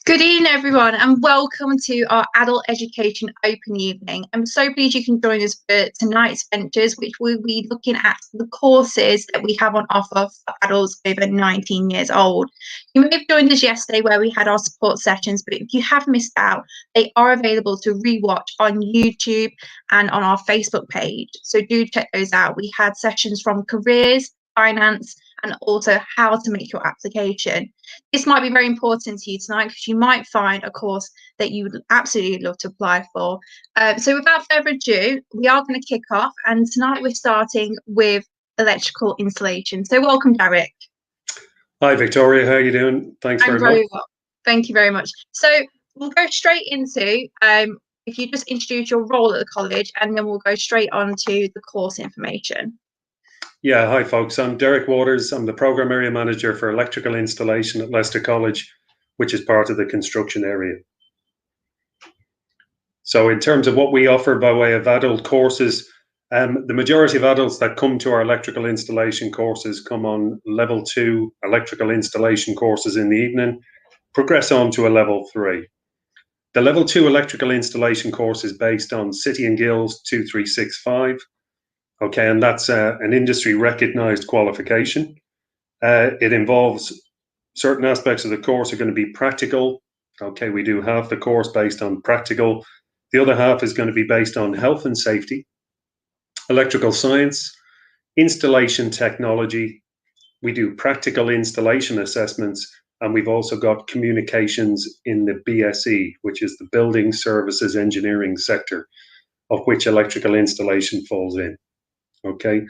Good evening, everyone, and welcome to our Adult Education Open Evening. I'm so pleased you can join us for tonight's ventures, which we'll be looking at the courses that we have on offer for adults over 19 years old. You may have joined us yesterday where we had our support sessions, but if you have missed out, they are available to rewatch on YouTube and on our Facebook page. So do check those out. We had sessions from careers, finance, and also how to make your application. This might be very important to you tonight because you might find a course that you would absolutely love to apply for. So without further ado, we are going to kick off, and tonight we're starting with electrical installation. So welcome, Derek. Hi, Victoria. How are you doing? Thanks very much. Well. Thank you very much. So we'll go straight into if you just introduce your role at the college, and then we'll go straight on to the course information. Yeah, hi folks. I'm Derek Waters. I'm the Program Area Manager for Electrical Installation at Leicester College, which is part of the construction area. So in terms of what we offer by way of adult courses, the majority of adults that come to our electrical installation courses come on level 2 electrical installation courses in the evening, progress on to a level 3. The level 2 electrical installation course is based on City and Guilds 2365. Okay, and that's an industry recognized qualification. It involves certain aspects of the course are going to be practical. Okay, we do half the course based on practical. The other half is going to be based on health and safety, electrical science, installation technology. We do practical installation assessments, and we've also got communications in the BSE, which is the Building Services Engineering sector, of which electrical installation falls in. Okay,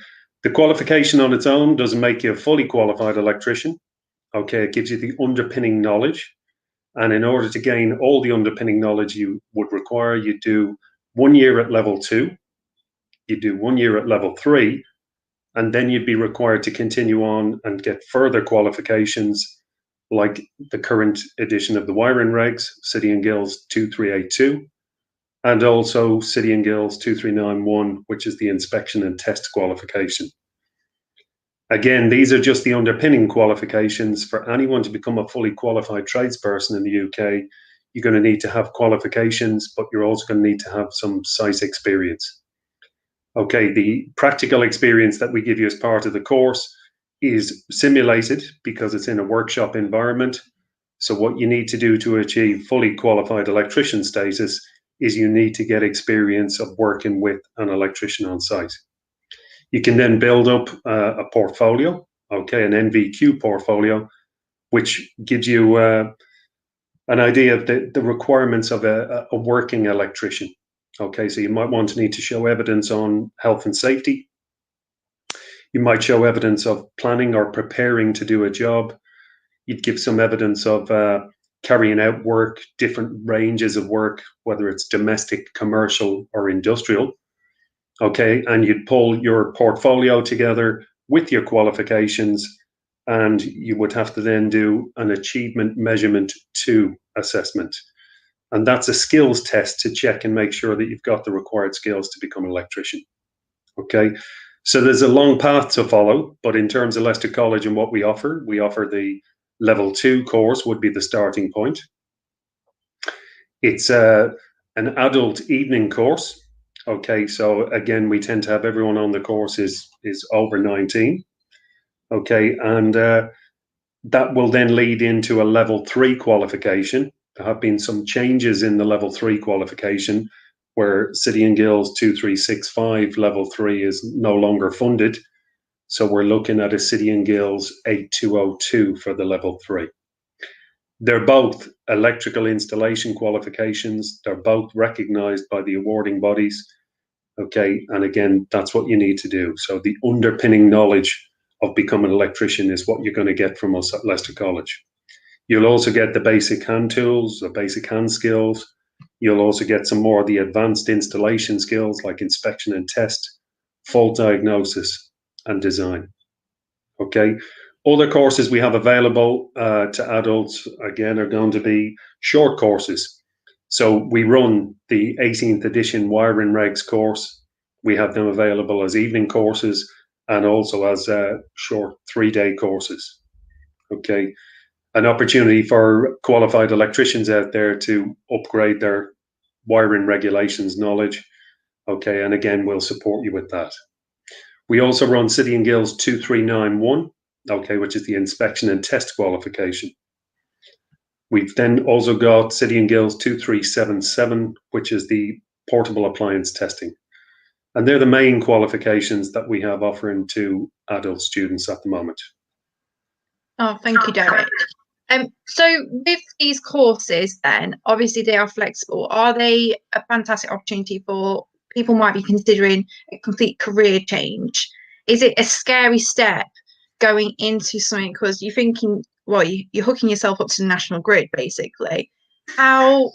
the qualification on its own doesn't make you a fully qualified electrician. Okay, it gives you the underpinning knowledge. And in order to gain all the underpinning knowledge you would require, you do 1 year at level 2, you do 1 year at level 3, and then you'd be required to continue on and get further qualifications like the current edition of the wiring regs, City and Guilds 2382. And also City and Guilds 2391, which is the inspection and test qualification. Again, these are just the underpinning qualifications. For anyone to become a fully qualified tradesperson in the UK, you're going to need to have qualifications, but you're also going to need to have some site experience. Okay, the practical experience that we give you as part of the course is simulated because it's in a workshop environment. So what you need to do to achieve fully qualified electrician status is you need to get experience of working with an electrician on site. You can then build up a portfolio, okay, an NVQ portfolio, which gives you an idea of the requirements of a working electrician. Okay, so you might want to need to show evidence on health and safety. You might show evidence of planning or preparing to do a job. You'd give some evidence of carrying out work, different ranges of work, whether it's domestic, commercial, or industrial. Okay, and you'd pull your portfolio together with your qualifications, and you would have to then do an achievement measurement 2 assessment. And that's a skills test to check and make sure that you've got the required skills to become an electrician. Okay, so there's a long path to follow, but in terms of Leicester College and what we offer the level 2 course would be the starting point. It's an adult evening course. Okay, so again, we tend to have everyone on the course is over 19. Okay, and that will then lead into a level 3 qualification. There have been some changes in the level 3 qualification where City and Guilds 2365 level 3 is no longer funded. So we're looking at a City and Guilds 8202 for the level 3. They're both electrical installation qualifications. They're both recognized by the awarding bodies. Okay, and again, that's what you need to do. So the underpinning knowledge of becoming an electrician is what you're going to get from us at Leicester College. You'll also get the basic hand tools, the basic hand skills. You'll also get some more of the advanced installation skills like inspection and test, fault diagnosis, and design. Okay, other courses we have available to adults, again, are going to be short courses. So we run the 18th edition wiring regs course. We have them available as evening courses and also as short 3-day courses. Okay, an opportunity for qualified electricians out there to upgrade their wiring regulations knowledge. Okay, and again, we'll support you with that. We also run City and Guilds 2391, okay, which is the inspection and test qualification. We've then also got City and Guilds 2377, which is the portable appliance testing. And they're the main qualifications that we have offering to adult students at the moment. Oh, thank you, Derek. So with these courses then, obviously they are flexible. Are they a fantastic opportunity for people might be considering a complete career change? Is it a scary step going into something because you're thinking, well, you're hooking yourself up to the national grid, basically. How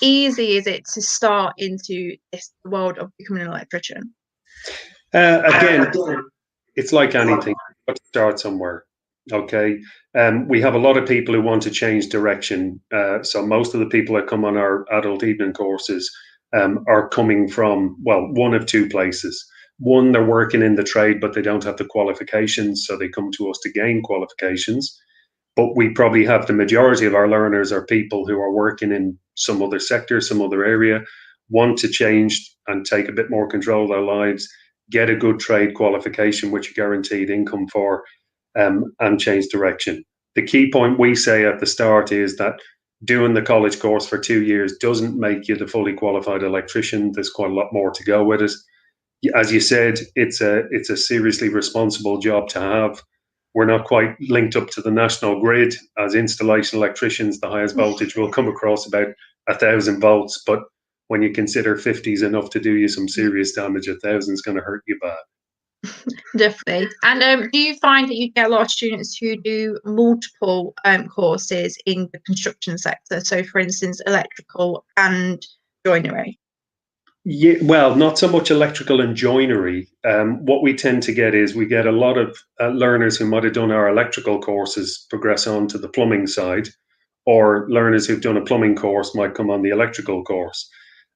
easy is it to start into this world of becoming an electrician? Again, it's like anything, but start somewhere. Okay. We have a lot of people who want to change direction. So most of the people that come on our adult evening courses are coming from, well, one of two places. One, they're working in the trade, but they don't have the qualifications. So they come to us to gain qualifications. But we probably have the majority of our learners are people who are working in some other sector, some other area, want to change and take a bit more control of their lives, get a good trade qualification, which you're guaranteed income for, and change direction. The key point we say at the start is that doing the college course for 2 years doesn't make you the fully qualified electrician. There's quite a lot more to go with it. As you said, it's a seriously responsible job to have. We're not quite linked up to the national grid. As installation electricians, the highest voltage will come across about 1,000 volts, but when you consider 50 is enough to do you some serious damage, 1,000 is going to hurt you bad. Definitely. And do you find that you get a lot of students who do multiple courses in the construction sector? So, for instance, electrical and joinery? Yeah, well, not so much electrical and joinery. What we tend to get is we get a lot of learners who might have done our electrical courses progress on to the plumbing side, or learners who've done a plumbing course might come on the electrical course.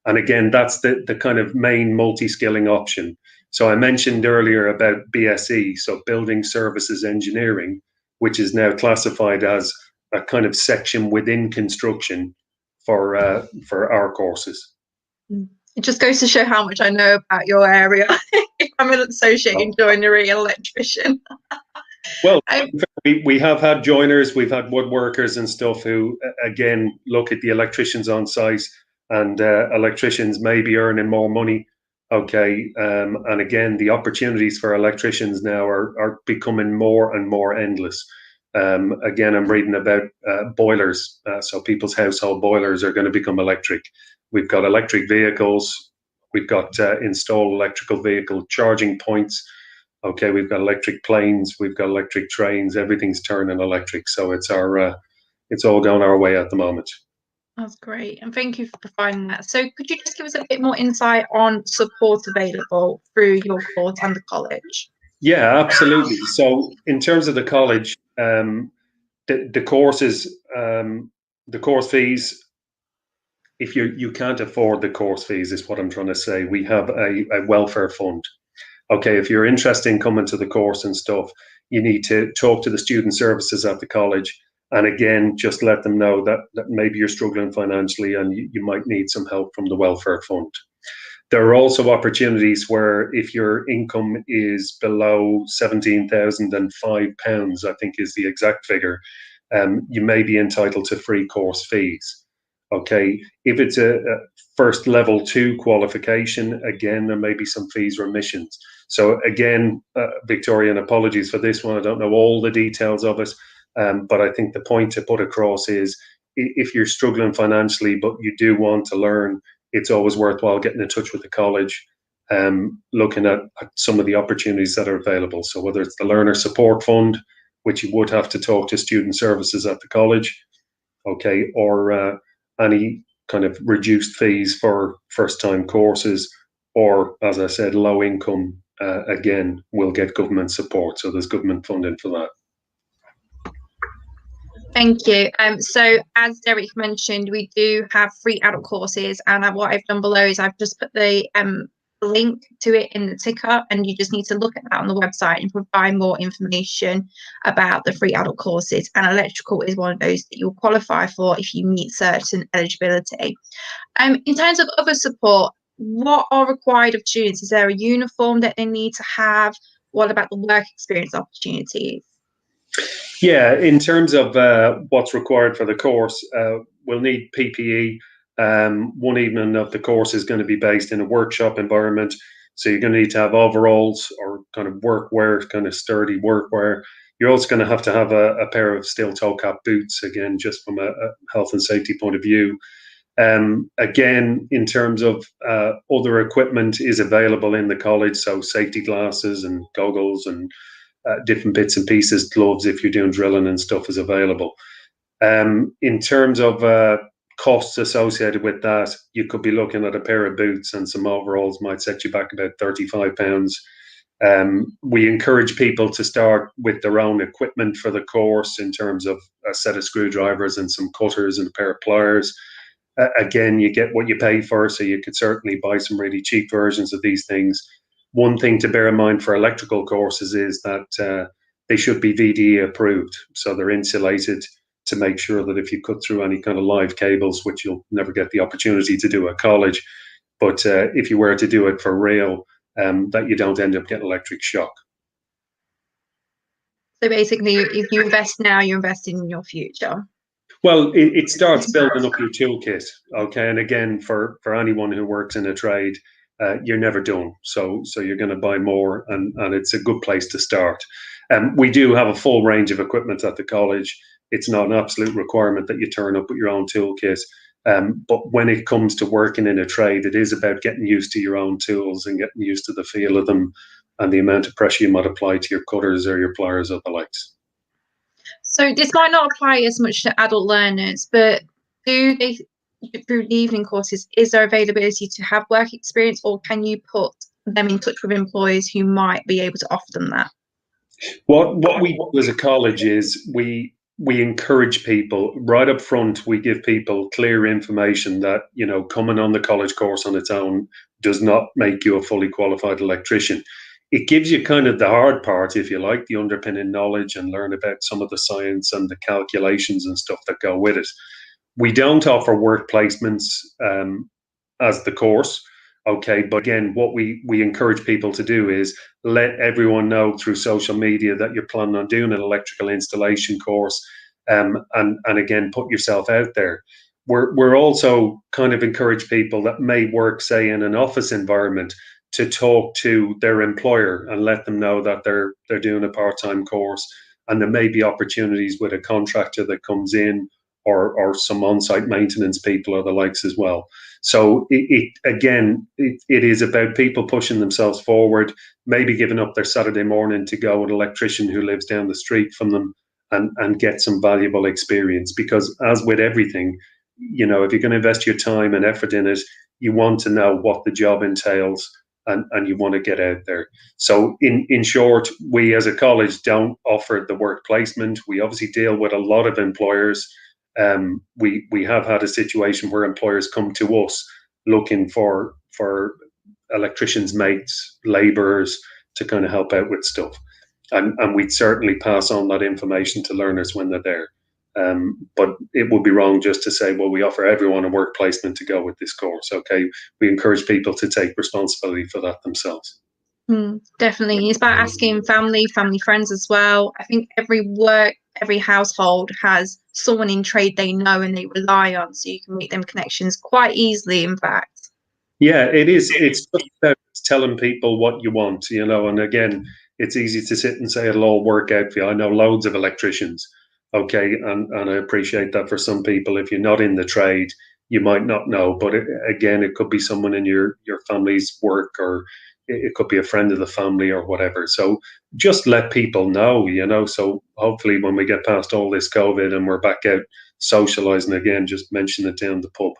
And again, that's the kind of main multi-skilling option. So I mentioned earlier about BSE, so Building Services Engineering, which is now classified as a kind of section within construction for our courses. It just goes to show how much I know about your area. I'm an associate in joinery and electrician. Well, we have had joiners, we've had woodworkers and stuff who, again, look at the electricians on site, and electricians may be earning more money. Okay. And again, the opportunities for electricians now are becoming more and more endless. Again, I'm reading about boilers. So people's household boilers are going to become electric. We've got electric vehicles. We've got installed electrical vehicle charging points. Okay, we've got electric planes. We've got electric trains. Everything's turning electric. So it's all going our way at the moment. That's great. And thank you for providing that. So could you just give us a bit more insight on support available through your course and the college? Yeah, absolutely. So in terms of the college, the courses, the course fees, if you can't afford the course fees, is what I'm trying to say. We have a welfare fund. Okay, if you're interested in coming to the course and stuff, you need to talk to the student services at the college. And again, just let them know that maybe you're struggling financially and you might need some help from the welfare fund. There are also opportunities where if your income is below £17,005, I think is the exact figure, you may be entitled to free course fees. Okay, if it's a first level 2 qualification, again, there may be some fees remissions. So again, Victoria, and apologies for this one, I don't know all the details of it, but I think the point to put across is if you're struggling financially, but you do want to learn, it's always worthwhile getting in touch with the college, looking at some of the opportunities that are available. So whether it's the Learner Support Fund, which you would have to talk to student services at the college, okay, or any kind of reduced fees for first-time courses, or, as I said, low income, again, will get government support. So there's government funding for that. Thank you. So as Derek mentioned, we do have free adult courses, and what I've done below is I've just put the a link to it in the ticker, and you just need to look at that on the website and provide more information about the free adult courses. And electrical is one of those that you'll qualify for if you meet certain eligibility. In terms of other support, what are required of students? Is there a uniform that they need to have? What about the work experience opportunities? Yeah, in terms of what's required for the course, we'll need PPE. One evening of the course is going to be based in a workshop environment. So you're going to need to have overalls or kind of workwear, kind of sturdy workwear. You're also going to have a pair of steel toe cap boots, again, just from a health and safety point of view. Again, in terms of other equipment is available in the college, so safety glasses and goggles and different bits and pieces, gloves if you're doing drilling and stuff is available. In terms of costs associated with that, you could be looking at a pair of boots and some overalls might set you back about £35. We encourage people to start with their own equipment for the course in terms of a set of screwdrivers and some cutters and a pair of pliers. Again, you get what you pay for, so you could certainly buy some really cheap versions of these things. One thing to bear in mind for electrical courses is that they should be VDE approved, so they're insulated to make sure that if you cut through any kind of live cables, which you'll never get the opportunity to do at college, but if you were to do it for real, that you don't end up getting electric shock. So basically, if you invest now, you're investing in your future. Well, it starts building up your toolkit, okay? And again, for anyone who works in a trade, you're never done. So you're going to buy more, and it's a good place to start. We do have a full range of equipment at the college. It's not an absolute requirement that you turn up with your own toolkit. But when it comes to working in a trade, it is about getting used to your own tools and getting used to the feel of them and the amount of pressure you might apply to your cutters or your pliers or the likes. So this might not apply as much to adult learners, but do they, through the evening courses, is there availability to have work experience, or can you put them in touch with employers who might be able to offer them that? What we do as a college is we encourage people right up front. We give people clear information that, you know, coming on the college course on its own does not make you a fully qualified electrician. It gives you kind of the hard part, if you like, the underpinning knowledge and learn about some of the science and the calculations and stuff that go with it. We don't offer work placements as the course. Okay, but again, what we encourage people to do is let everyone know through social media that you're planning on doing an electrical installation course, and again, put yourself out there. We're also kind of encourage people that may work, say, in an office environment to talk to their employer and let them know that they're doing a part-time course, and there may be opportunities with a contractor that comes in, or some on-site maintenance people or the likes as well. So it is about people pushing themselves forward, maybe giving up their Saturday morning to go with an electrician who lives down the street from them and get some valuable experience. Because as with everything, you know, if you're going to invest your time and effort in it, you want to know what the job entails, and you want to get out there. So in short, we as a college don't offer the work placement. We obviously deal with a lot of employers. We have had a situation where employers come to us looking for electricians' mates, labourers to kind of help out with stuff, and we'd certainly pass on that information to learners when they're there. But it would be wrong just to say, well, we offer everyone a work placement to go with this course. Okay, we encourage people to take responsibility for that themselves. Definitely, it's about asking family friends as well. I think every household has someone in trade they know and they rely on, so you can make them connections quite easily, in fact. Yeah, it is. It's just about telling people what you want, you know, and again, it's easy to sit and say it'll all work out for you. I know loads of electricians, okay, and I appreciate that for some people, if you're not in the trade, you might not know, but again, it could be someone in your family's work, or it could be a friend of the family or whatever. So just let people know, you know, so hopefully when we get past all this COVID and we're back out socializing again, just mention it down the pub.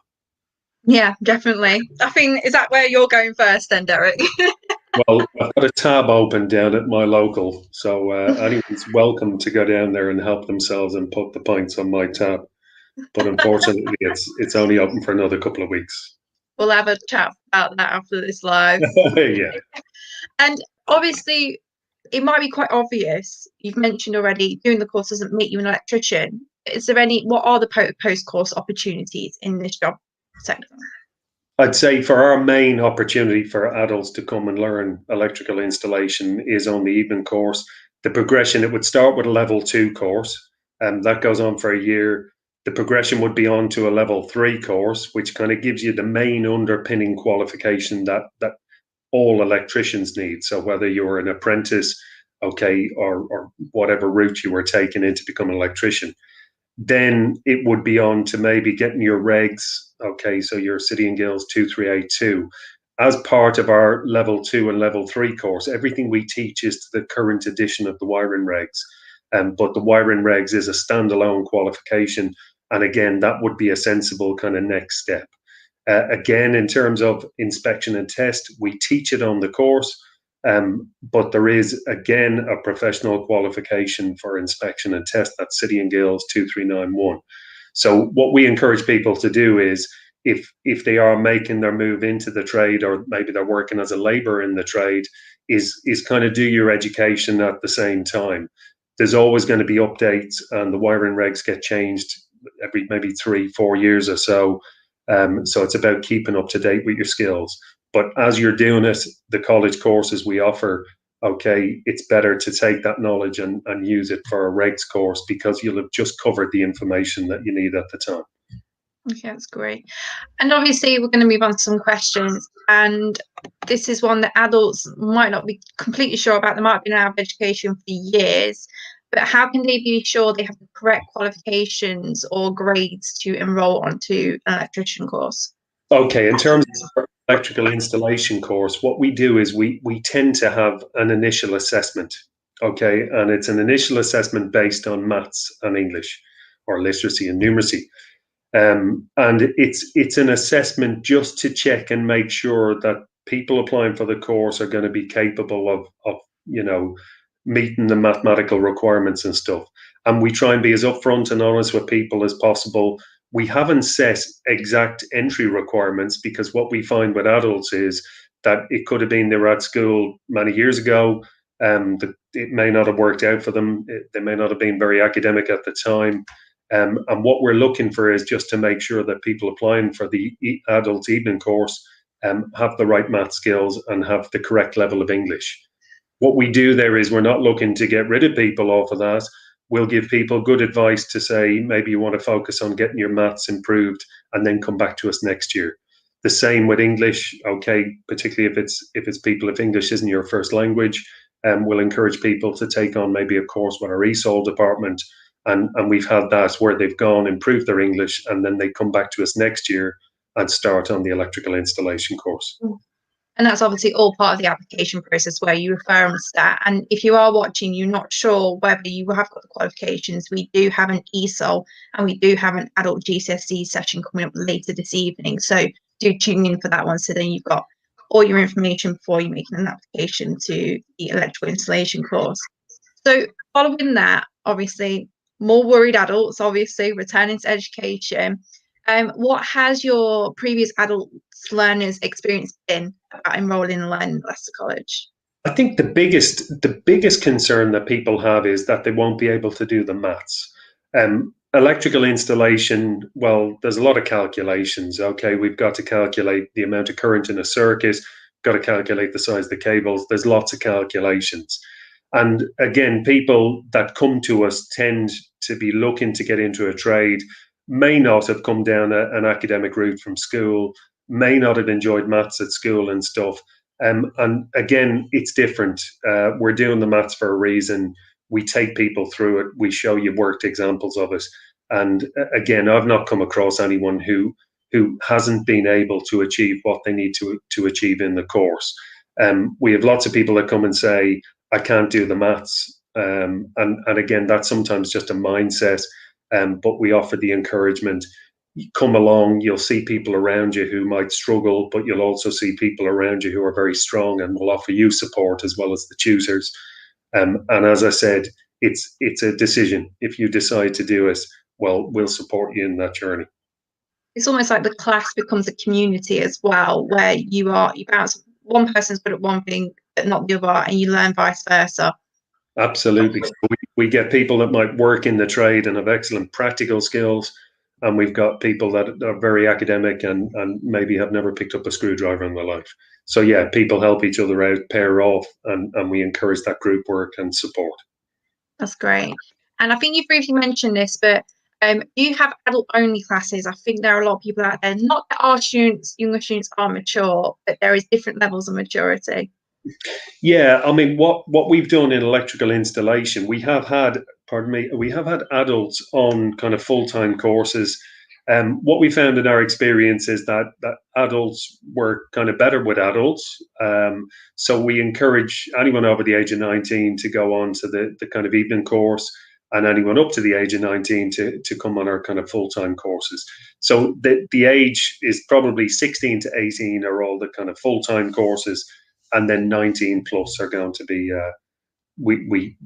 Yeah, definitely. I think, is that where you're going first then, Derek? Well, I've got a tab open down at my local, so anyone's welcome to go down there and help themselves and put the pints on my tab. But unfortunately, it's only open for another couple of weeks. We'll have a chat about that after this live. Yeah. And obviously, it might be quite obvious. You've mentioned already doing the course doesn't make you an electrician. Is there what are the post-course opportunities in this job sector? I'd say for our main opportunity for adults to come and learn electrical installation is on the evening course. The progression, it would start with a level 2 course, and that goes on for a year. The progression would be on to a level 3 course, which kind of gives you the main underpinning qualification that all electricians need. So whether you're an apprentice, okay, or whatever route you were taking in to become an electrician, then it would be on to maybe getting your regs, okay, so your City and Guilds 2382. As part of our level 2 and level 3 course, everything we teach is to the current edition of the wiring regs. But the wiring regs is a standalone qualification. And again, that would be a sensible kind of next step. Again, in terms of inspection and test, we teach it on the course. But there is, again, a professional qualification for inspection and test, that's City and Guilds 2391. So what we encourage people to do is, if they are making their move into the trade, or maybe they're working as a labourer in the trade, is kind of do your education at the same time. There's always going to be updates, and the wiring regs get changed every maybe 3-4 years or so. So it's about keeping up to date with your skills. But as you're doing it, the college courses we offer, okay, it's better to take that knowledge and use it for a regs course, because you'll have just covered the information that you need at the time. Okay, that's great. And obviously, we're going to move on to some questions. And this is one that adults might not be completely sure about. They might have been out of education for years. But how can they be sure they have the correct qualifications or grades to enrol onto an electrician course? Okay, in terms of electrical installation course, what we do is we tend to have an initial assessment, okay, and it's an initial assessment based on maths and English, or literacy and numeracy, and it's an assessment just to check and make sure that people applying for the course are going to be capable of meeting the mathematical requirements and stuff. And we try and be as upfront and honest with people as possible. We haven't set exact entry requirements, because what we find with adults is that it could have been they were at school many years ago, it may not have worked out for them, they may not have been very academic at the time. And what we're looking for is just to make sure that people applying for the adult evening course have the right math skills and have the correct level of English. What we do there is we're not looking to get rid of people off of that. We'll give people good advice to say, maybe you want to focus on getting your maths improved and then come back to us next year. The same with English, okay, particularly if it's people, if English isn't your first language, we'll encourage people to take on maybe a course with our ESOL department. And we've had that where they've gone, improved their English, and then they come back to us next year and start on the electrical installation course. And that's obviously all part of the application process where you refer them to that. And if you are watching, you're not sure whether you have got the qualifications, we do have an ESOL and we do have an adult GCSE session coming up later this evening. So do tune in for that one. So then you've got all your information before you're making an application to the electrical installation course. So following that, obviously, more worried adults, obviously, returning to education. What has your previous adult learners' experience been about enrolling and learning at Leicester College? I think the biggest concern that people have is that they won't be able to do the maths. Electrical installation, well, there's a lot of calculations. Okay, we've got to calculate the amount of current in a circuit, got to calculate the size of the cables. There's lots of calculations. And again, people that come to us tend to be looking to get into a trade, may not have come down an academic route from school, may not have enjoyed maths at school and stuff. And again, it's different. We're doing the maths for a reason. We take people through it. We show you worked examples of it. And again, I've not come across anyone who hasn't been able to achieve what they need to achieve in the course. We have lots of people that come and say, I can't do the maths. And again, that's sometimes just a mindset. But we offer the encouragement. You come along, you'll see people around you who might struggle, but you'll also see people around you who are very strong and will offer you support as well as the tutors. And as I said, it's a decision. If you decide to do it, well, we'll support you in that journey. It's almost like the class becomes a community as well, where you bounce, one person's good at one thing but not the other, and you learn vice versa. Absolutely. So we get people that might work in the trade and have excellent practical skills, and we've got people that are very academic and maybe have never picked up a screwdriver in their life. So yeah, people help each other out, pair off, and we encourage that group work and support. That's great. And I think you briefly mentioned this, but you have adult only classes. I think there are a lot of people out there, not that our students, younger students, are mature, but there is different levels of maturity. Yeah, I mean, what we've done in electrical installation, we have had adults on kind of full-time courses. What we found in our experience is that adults were kind of better with adults. So we encourage anyone over the age of 19 to go on to the kind of evening course, and anyone up to the age of 19 to come on our kind of full-time courses. So the age is probably 16 to 18 are all the kind of full-time courses, and then 19 plus are going to be, we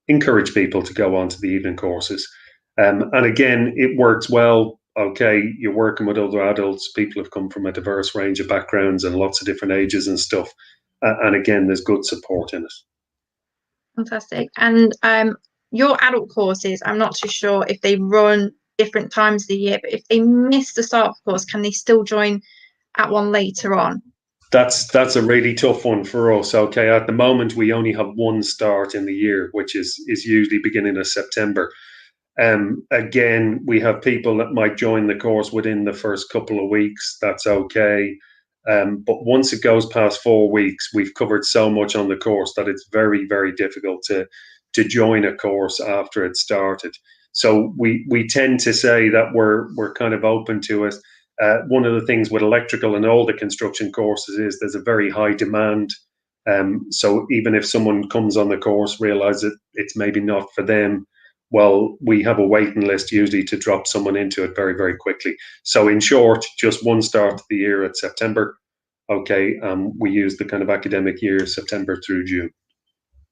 encourage people to go on to the evening courses. And again, it works well. Okay, you're working with other adults. People have come from a diverse range of backgrounds and lots of different ages and stuff. And again, there's good support in it. Fantastic. And your adult courses, I'm not too sure if they run different times of the year, but if they miss the start of the course, can they still join at one later on? That's a really tough one for us. Okay, at the moment we only have one start in the year, which is usually beginning of September. Again, we have people that might join the course within the first couple of weeks. That's okay. But once it goes past 4 weeks, we've covered so much on the course that it's very, very difficult to join a course after it started. So we tend to say that we're kind of open to it. One of the things with electrical and all the construction courses is there's a very high demand. So even if someone comes on the course, realize that it's maybe not for them, well, we have a waiting list usually to drop someone into it very, very quickly. So in short, just one start of the year at September. Okay, we use the kind of academic year, September through June.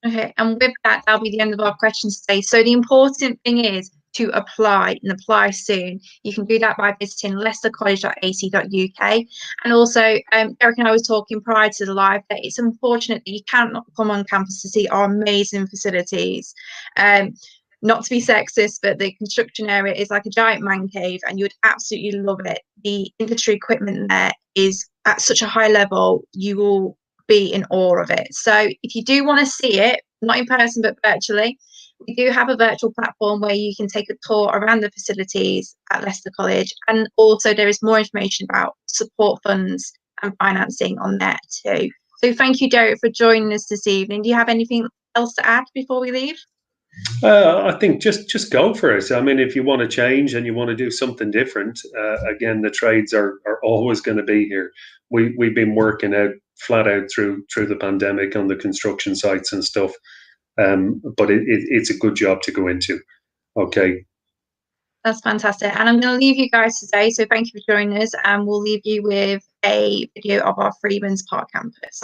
Okay, and with that, that'll be the end of our questions today. So the important thing is to apply, and apply soon. You can do that by visiting leicestercollege.ac.uk. And also, Derek and I was talking prior to the live that it's unfortunate that you cannot come on campus to see our amazing facilities. Not to be sexist, but the construction area is like a giant man cave, and you would absolutely love it. The industry equipment there is at such a high level, you will be in awe of it. So if you do want to see it, not in person but virtually, we do have a virtual platform where you can take a tour around the facilities at Leicester College, and also there is more information about support funds and financing on there too. So thank you, Derek, for joining us this evening. Do you have anything else to add before we leave? I think just go for it. I mean, if you want to change and you want to do something different, again, the trades are always going to be here. We've been working out flat out through the pandemic on the construction sites and stuff, but it's a good job to go into. Okay. That's fantastic. And I'm going to leave you guys today. So thank you for joining us, and we'll leave you with a video of our Freemen's Park campus.